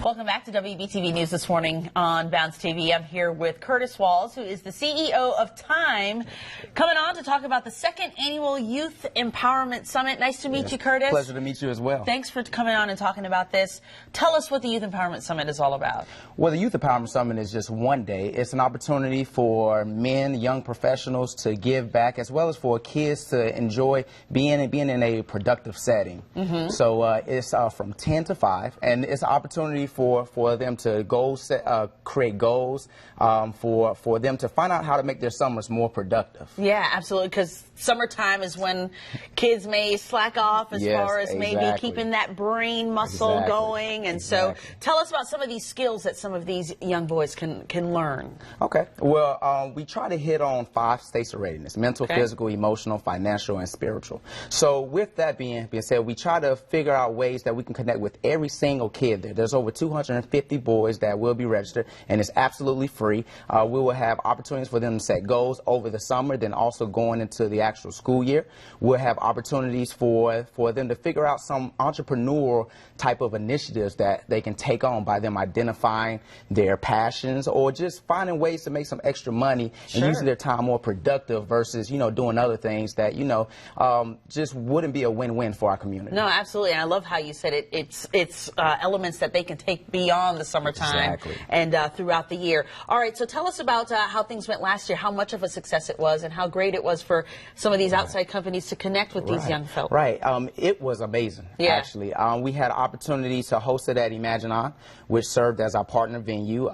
Welcome back to WBTV News this morning on Bounce TV. I'm here with Curtis Walls, who is the CEO of Time, coming on to talk about the second annual Youth Empowerment Summit. Nice to meet you, Curtis. Pleasure to meet you as well. Thanks for coming on and talking about this. Tell us what the Youth Empowerment Summit is all about. Well, the Youth Empowerment Summit is just one day. It's an opportunity for men, young professionals to give back, as well as for kids to enjoy being in a productive setting. So it's from 10 to 5, and it's an opportunity for them to create goals, for them to find out how to make their summers more productive. Yeah, absolutely, because summertime is when kids may slack off as far as maybe keeping that brain muscle going. And so tell us about some of these skills that some of these young boys can learn. Okay. Well, we try to hit on 5 states of readiness: mental, physical, emotional, financial, and spiritual. So with that being said, we try to figure out ways that we can connect with every single kid there. There's over 250 boys that will be registered, and it's absolutely free. We will have opportunities for them to set goals over the summer, then also going into the actual school year. We'll have opportunities for them to figure out some entrepreneurial type of initiatives that they can take on by them identifying their passions, or just finding ways to make some extra money and using their time more productive versus, doing other things that, just wouldn't be a win-win for our community. No, absolutely. And I love how you said it's elements that they can take beyond the summertime and throughout the year. All right, so tell us about how things went last year, how much of a success it was, and how great it was for some of these outside companies to connect with these young folks. It was amazing, actually. We had opportunities to host it at Imaginon, which served as our partner venue.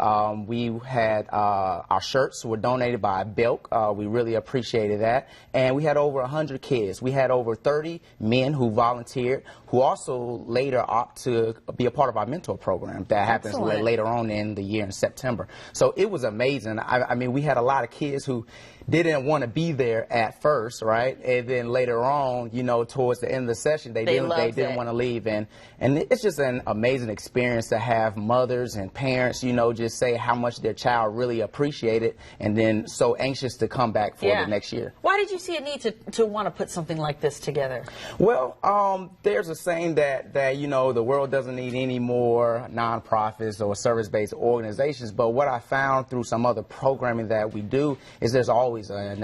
We had our shirts were donated by Belk. We really appreciated that. And we had over 100 kids. We had over 30 men who volunteered, who also later opt to be a part of our mentor program that happens later on in the year in September. So it was amazing. I mean, we had a lot of kids who didn't want to be there at first, right? And then later on, towards the end of the session, they didn't want to leave. And it's just an amazing experience to have mothers and parents, just say how much their child really appreciated, and then so anxious to come back for the next year. Why did you see a need to want to put something like this together? Well, there's a saying that the world doesn't need any more nonprofits or service-based organizations, but what I found through some other programming that we do is there's always a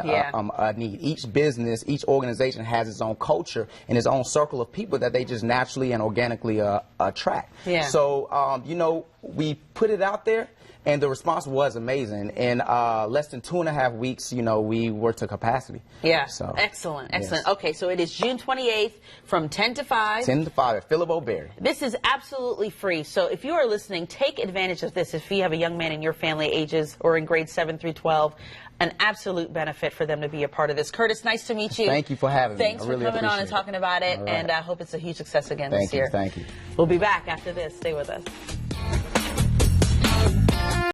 need. Each business, each organization has its own culture and its own circle of people that they just naturally and organically attract. So, we put it out there, and the response was amazing. In less than 2.5 weeks, we were to capacity. So, excellent. Okay, so it is June 28th from 10 to 5. 10 to 5 at Philip O'Berry. This is absolutely free. So if you are listening, take advantage of this. If you have a young man in your family ages or in grades 7 through 12, an absolute benefit for them to be a part of this. Curtis, nice to meet you. Thank you for having me. Thanks for coming on and talking about it, and I hope it's a huge success again this year. Thank you. We'll be back after this. Stay with us.